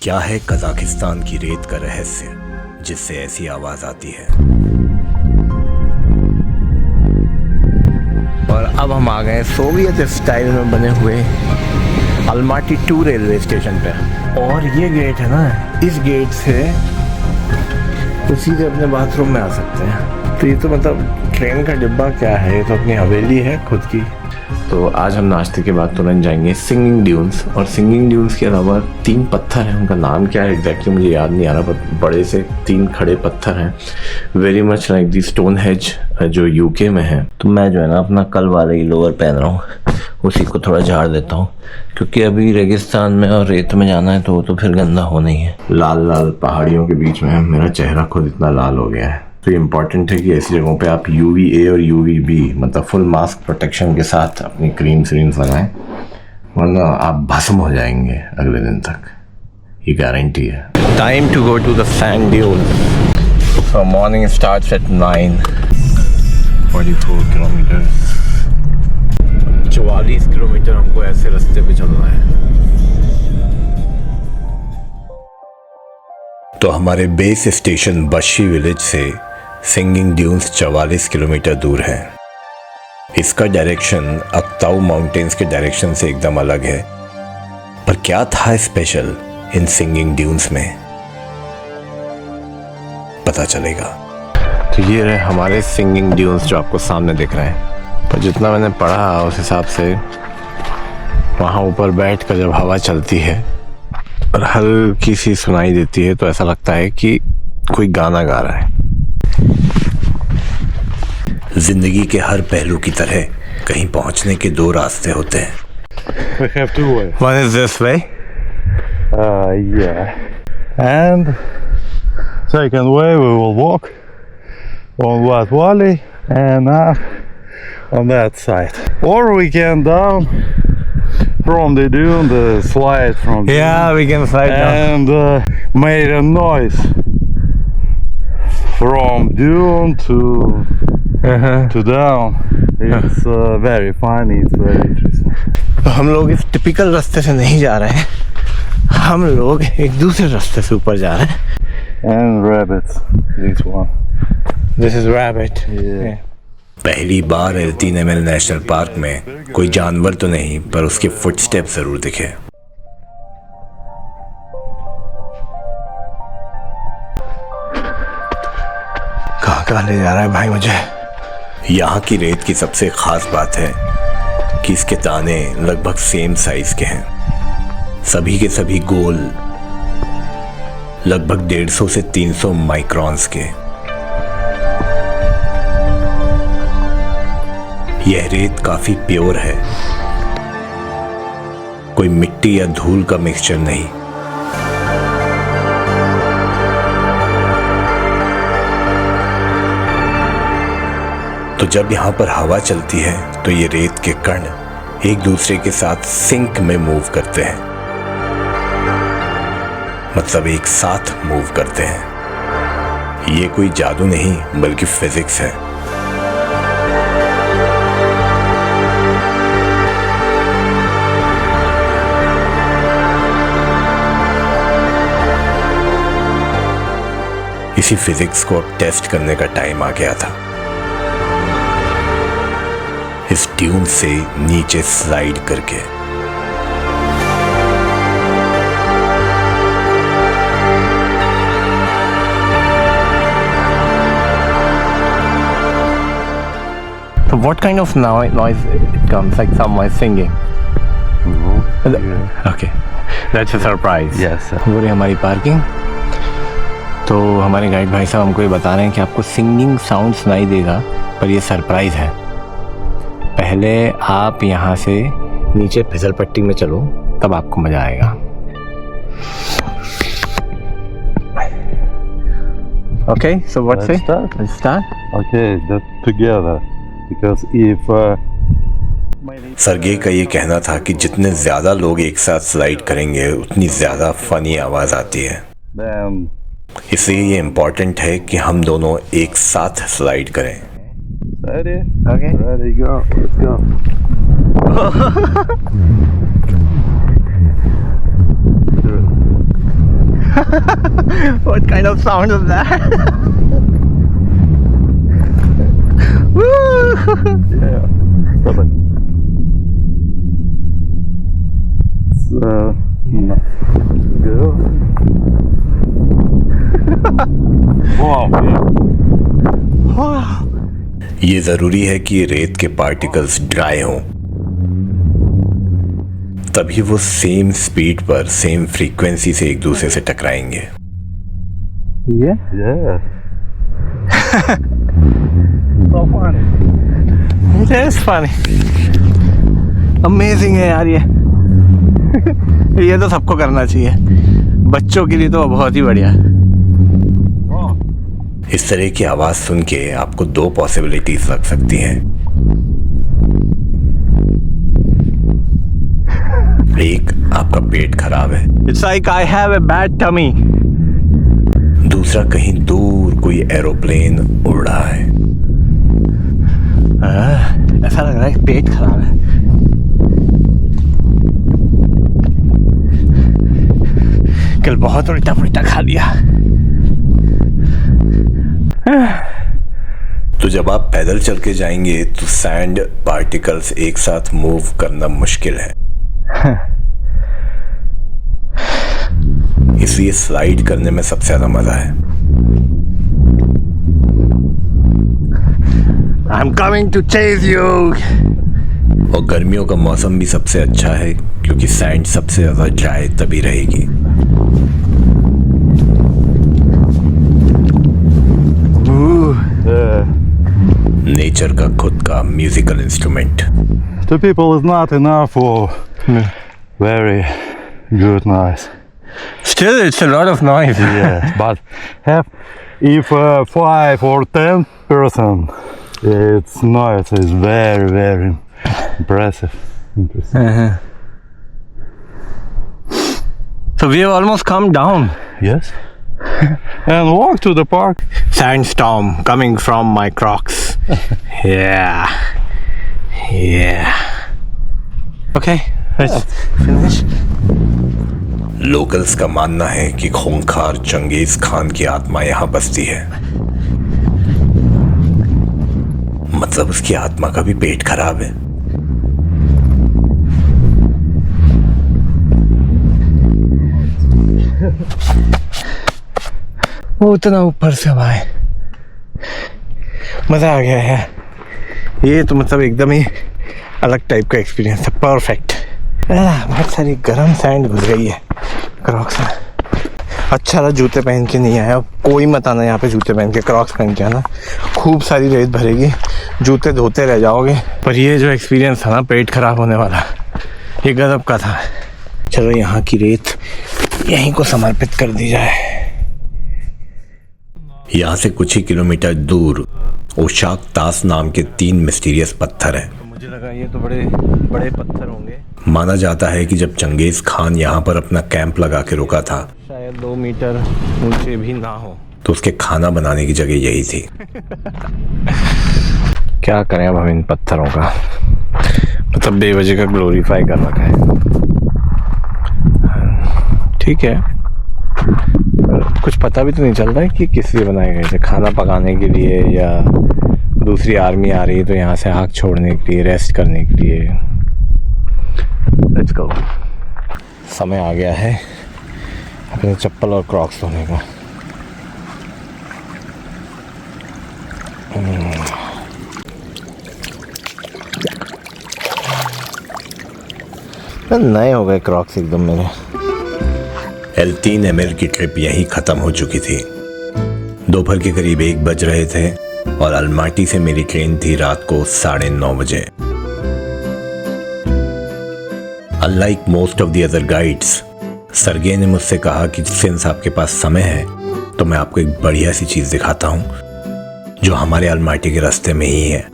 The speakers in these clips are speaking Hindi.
क्या है कजाकिस्तान की रेत का रहस्य जिससे ऐसी आवाज आती है। और अब हम आ गए सोवियत स्टाइल में बने हुए अलमाटी 2 रेलवे स्टेशन पे। और ये गेट है ना, इस गेट से तो सीधे अपने बाथरूम में आ सकते हैं। तो ये तो मतलब ट्रेन का डिब्बा क्या है, ये तो अपनी हवेली है खुद की। तो आज हम नाश्ते के बाद तुरंत जाएंगे सिंगिंग ड्यून्स। और सिंगिंग ड्यून्स के अलावा 3 पत्थर हैं, उनका नाम क्या है एग्जैक्टली मुझे याद नहीं आ रहा, बट बड़े से 3 खड़े पत्थर हैं, very much like the stone hedge जो यूके में है। तो मैं जो है ना अपना कल वाला ही लोअर पहन रहा हूँ, उसी को थोड़ा झाड़ देता हूँ क्योंकि अभी रेगिस्तान में और रेत में जाना है तो फिर गंदा होना ही है। लाल लाल पहाड़ियों के बीच में मेरा चेहरा खुद इतना लाल हो गया है। तो ये इम्पॉर्टेंट है कि ऐसी जगहों पे आप UVA और UVB मतलब फुल मास्क प्रोटेक्शन के साथ अपनी क्रीम्स लगाएं, वरना आप भस्म हो जाएंगे अगले दिन तक, ये गारंटी है। Time to go to the sand dune. So morning starts at 9, 44 kilometre, 44 kilometre हमको ऐसे रास्ते पे चलना है। तो हमारे बेस स्टेशन बशी विलेज से सिंगिंग ड्यून्स 44 किलोमीटर दूर है। इसका डायरेक्शन अक्ताऊ माउंटेन्स के डायरेक्शन से एकदम अलग है। पर क्या था स्पेशल इन सिंगिंग ड्यून्स में, पता चलेगा। तो ये रहे हमारे सिंगिंग ड्यून्स जो आपको सामने दिख रहे हैं। पर जितना मैंने पढ़ा उस हिसाब से वहाँ ऊपर बैठ कर जब हवा चलती है और हल्की सी सुनाई देती है तो ऐसा लगता है कि कोई गाना गा रहा है। जिंदगी के हर पहलू की तरह कहीं पहुंचने के 2 रास्ते होते हैं। We have 2 ways. One is this way. Yeah. And second way we will walk on Wat Valley and up on that side. Or we can down from the dune, the slide from the Yeah, we can slide down. and made a noise from dune to down. It's very funny, it's very interesting. तो हम लोग इस टिपिकल रास्ते से नहीं जा रहे हैं, हम लोग एक दूसरे रास्ते से ऊपर जा रहे हैं। And rabbits, this one. This is rabbit. Yeah. पहली बार एल्तिनमेल नेशनल पार्क में कोई जानवर तो नहीं पर उसके फुटस्टेप जरूर दिखे। कहाँ ले जा रहा है भाई मुझे। यहाँ की रेत की सबसे खास बात है कि इसके दाने लगभग सेम साइज के हैं, सभी के सभी गोल, लगभग 150 से 300 माइक्रॉन्स के। यह रेत काफी प्योर है, कोई मिट्टी या धूल का मिक्सचर नहीं। तो जब यहाँ पर हवा चलती है तो ये रेत के कण एक दूसरे के साथ सिंक में मूव करते हैं, मतलब एक साथ मूव करते हैं। ये कोई जादू नहीं बल्कि फिजिक्स है। इसी फिजिक्स को अब टेस्ट करने का टाइम आ गया था। इस ट्यून से नीचे स्लाइड करके। So what kind of noise it comes, like someone singing? Okay, that's a surprise. Yes, sir. वो रही हमारी पार्किंग। तो हमारे गाइड भाई साहब हमको ये बता रहे हैं कि आपको सिंगिंग साउंड सुनाई देगा पर ये सरप्राइज है। पहले आप यहाँ से नीचे फिसल पट्टी में चलो, तब आपको मजा आएगा। Okay, so what's Let's it? start. Let's start. Okay, that together. Because if सरगे का ये कहना था कि जितने ज्यादा लोग एक साथ स्लाइड करेंगे उतनी ज्यादा फनी आवाज आती है। then इसलिए ये इम्पोर्टेंट है कि हम दोनों एक साथ स्लाइड करें। ready? Okay. Ready, go. Let's go. What kind of sound is that? Yeah. Stop it. So, go. Wow. ये जरूरी है कि रेत के पार्टिकल्स ड्राई हों, तभी वो सेम स्पीड पर सेम फ्रीक्वेंसी से एक दूसरे से टकराएंगे। Yeah. Yeah. So funny. It is funny. Amazing है यार ये। ये तो सबको करना चाहिए, बच्चों के लिए तो बहुत ही बढ़िया। इस तरह की आवाज सुन के आपको दो पॉसिबिलिटीज लग सकती हैं। एक, आपका पेट खराब है। It's like I have a bad tummy. दूसरा, कहीं दूर कोई एरोप्लेन उड़ रहा है। ऐसा लग रहा है कि पेट खराब है। कल बहुत उल्टा पुल्टा खा लिया। तो जब आप पैदल चल के जाएंगे तो सैंड पार्टिकल्स एक साथ मूव करना मुश्किल है, इसलिए स्लाइड करने में सबसे ज्यादा मजा है। I'm coming to chase you. और गर्मियों का मौसम भी सबसे अच्छा है क्योंकि सैंड सबसे ज्यादा ड्राई तभी रहेगी। नेचर का खुद का musical instrument. 2 people is not enough for very good noise. Still, it's a lot of noise. Yeah, but if 5 or 10 person, its noise is very, very impressive. Interesting. So we have almost come down. Yes. And walk to the park. Sandstorm coming from my Crocs. Yeah. Okay, let's finish. Locals का मानना है कि खूंखार चंगेज खान की आत्मा यहाँ बसती है। मतलब उसकी आत्मा का भी पेट खराब है। वो उतना ऊपर से आए, मजा आ गया है। ये तो मतलब एकदम ही अलग टाइप का एक्सपीरियंस है। परफेक्ट। बहुत सारी गर्म सैंड घुस गई है क्रॉक्स में। अच्छा था जूते पहन के नहीं आया। कोई मत आना यहाँ पे जूते पहन के, क्रॉक्स पहन के आना। खूब सारी रेत भरेगी, जूते धोते रह जाओगे। पर ये जो एक्सपीरियंस था ना, पेट खराब होने वाला, ये गजब का था। चलो यहाँ की रेत यहीं को समर्पित कर दी जाए। यहाँ से कुछ ही किलोमीटर दूर ओशाक तास नाम के 3 मिस्टीरियस पत्थर हैं। मुझे लगा ये तो बड़े बड़े पत्थर होंगे। माना जाता है कि जब चंगेज खान यहाँ पर अपना कैंप लगा के रुका था, शायद 2 मीटर ऊंचे भी ना हो, तो उसके खाना बनाने की जगह यही थी। क्या करें अब हम इन पत्थरों का, मतलब बेवजह का ग्लोरीफाई कर रखा है। ठीक है, कुछ पता भी तो नहीं चल रहा है कि किस लिए बनाए गए थे। खाना पकाने के लिए या दूसरी आर्मी आ रही है तो यहाँ से आग छोड़ने के लिए, रेस्ट करने के लिए। Let's go. समय आ गया है अपने चप्पल और क्रॉक्स धोने का। नए हो गए क्रॉक्स एकदम मेरे। L3ML की ट्रिप यहीं खत्म हो चुकी थी। दोपहर के करीब 1 बज रहे थे और अलमाटी से मेरी ट्रेन थी रात को 9:30 बजे। Unlike most of the other guides, सरगे ने मुझसे कहा कि सिंस आपके पास समय है तो मैं आपको एक बढ़िया सी चीज दिखाता हूँ जो हमारे अलमाटी के रास्ते में ही है।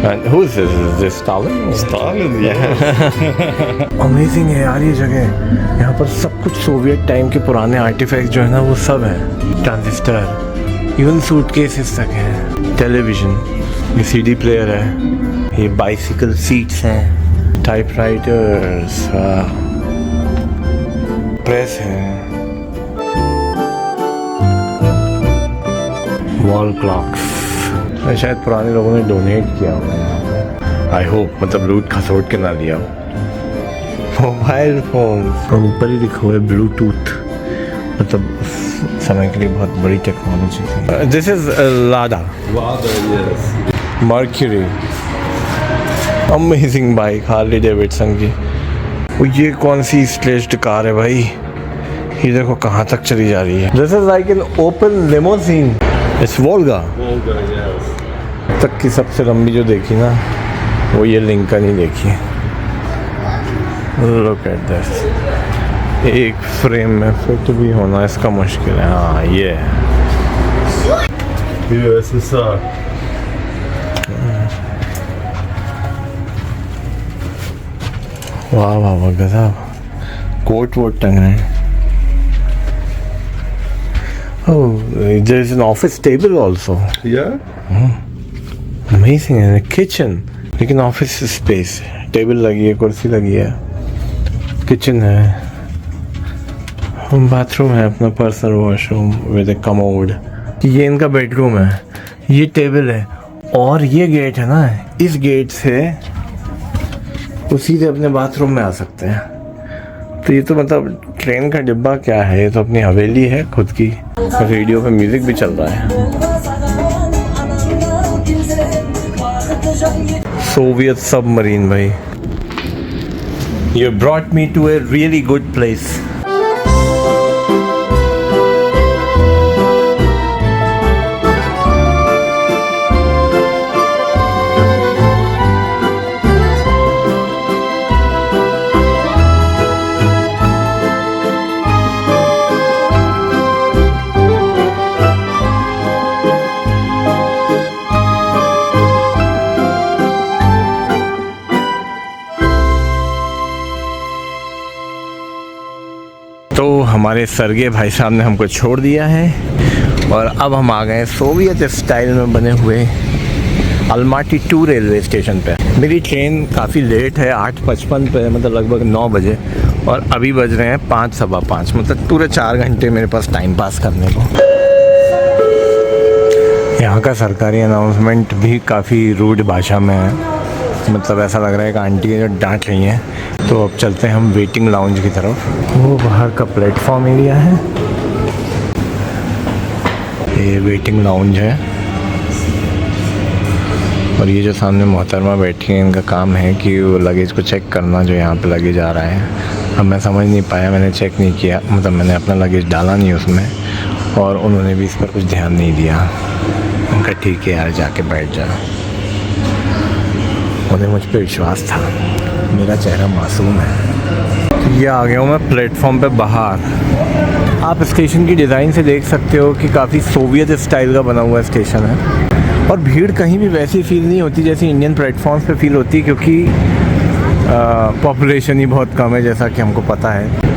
And who's this? Is this Stalin? Stalin, yeah. Amazing है यार ये जगह। यहाँ पर सब कुछ सोवियत टाइम के पुराने आर्टिफैक्ट जो है ना वो सब है। ट्रांजिस्टर, इवन सूटकेसेस तक हैं, टेलीविजन, ये CD प्लेयर है, ये बाइसिकल सीट्स हैं, टाइपराइटर्स, प्रेस है, वॉल क्लॉक्स। शायद पुराने लोगों ने डोनेट किया होगा, आई होप, मतलब लूट खसोट के ना लिया हो। मोबाइल फोन और ऊपर ही लिखा हुआ है ब्लूटूथ, मतलब उस समय के लिए बहुत बड़ी टेक्नोलॉजी थी। This is LADA, mercury, amazing bike, Harley Davidson की। ये कौन सी स्लेज्ड कार है भाई, ये देखो कहाँ तक चली जा रही है। This is like an open limousine, it's Volga. तक की सबसे लंबी जो देखी ना, वो ये लिंकन ही देखी। लुक एट दिस, एक फ्रेम में फिट भी होना इसका मुश्किल है। हाँ ये USSR. वाह वाह वाह, गजब। कोट वोट टंग रहे हैं। Oh, there is an office table also. Yeah. Amazing, and a kitchen. लेकिन ऑफिस स्पेस, टेबल लगी है, कुर्सी लगी है, किचन है, बाथरूम है, अपना personal washroom with A commode. ये इनका बेडरूम है, ये टेबल है, और ये गेट है ना, इस गेट से वो सीधे अपने बाथरूम में आ सकते हैं। तो ये तो मतलब ट्रेन का डिब्बा क्या है, ये तो अपनी हवेली है खुद की। रेडियो पे म्यूजिक भी चल रहा है। सोवियत सबमरीन भाई। You brought me to a really good place. तो हमारे सरगे भाई साहब ने हमको छोड़ दिया है और अब हम आ गए सोवियत स्टाइल में बने हुए अलमाटी 2 रेलवे स्टेशन पे। मेरी ट्रेन काफ़ी लेट है, 8:55 पे, मतलब लगभग 9 बजे, और अभी बज रहे हैं 5, सवा 5, मतलब पूरे 4 घंटे मेरे पास टाइम पास करने को। यहाँ का सरकारी अनाउंसमेंट भी काफ़ी रूड भाषा में है, मतलब ऐसा लग रहा है कि आंटी है जो डांट रही हैं। तो अब चलते हैं हम वेटिंग लाउंज की तरफ। वो बाहर का प्लेटफॉर्म एरिया है, ये वेटिंग लाउंज है, और ये जो सामने मोहतरमा बैठी है, इनका काम है कि वो लगेज को चेक करना जो यहाँ पे लगेज आ रहा है। अब मैं समझ नहीं पाया, मैंने चेक नहीं किया, मतलब मैंने अपना लगेज डाला नहीं उसमें, और उन्होंने भी इस पर कुछ ध्यान नहीं दिया। उनका ठीक है यार, जाके बैठ जा। उन्हें मुझ पर विश्वास था, मेरा चेहरा मासूम है। ये आ गया हूँ मैं प्लेटफॉर्म पे बाहर। आप स्टेशन की डिज़ाइन से देख सकते हो कि काफ़ी सोवियत स्टाइल का बना हुआ स्टेशन है, और भीड़ कहीं भी वैसी फील नहीं होती जैसे इंडियन प्लेटफॉर्म्स पे फील होती है, क्योंकि पॉपुलेशन ही बहुत कम है, जैसा कि हमको पता है।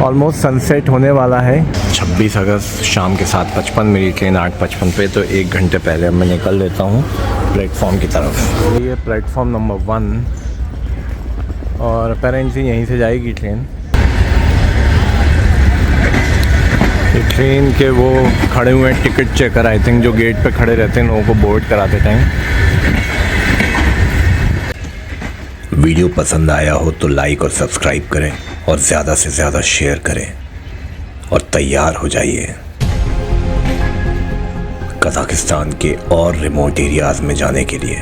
ऑलमोस्ट सनसेट होने वाला है। 26 अगस्त शाम के 7:55, मेरी ट्रेन 8:55 पे, तो 1 घंटे पहले अब मैं निकल लेता हूँ प्लेटफॉर्म की तरफ। ये प्लेटफॉर्म नंबर 1, और अपेरेंटली यहीं से जाएगी ट्रेन। ट्रेन के वो खड़े हुए हैं टिकट चेकर, आई थिंक, जो गेट पे खड़े रहते हैं लोगों को बोर्ड कराते टाइम। वीडियो पसंद आया हो तो लाइक और सब्सक्राइब करें, और ज़्यादा से ज़्यादा शेयर करें, और तैयार हो जाइए कजाकिस्तान के और रिमोट एरियाज में जाने के लिए।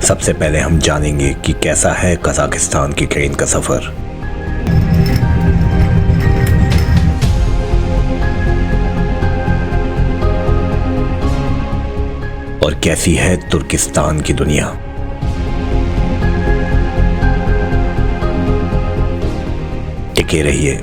सबसे पहले हम जानेंगे कि कैसा है कजाकिस्तान की ट्रेन का सफ़र। और कैसी है तुर्किस्तान की दुनिया। टिके रहिए।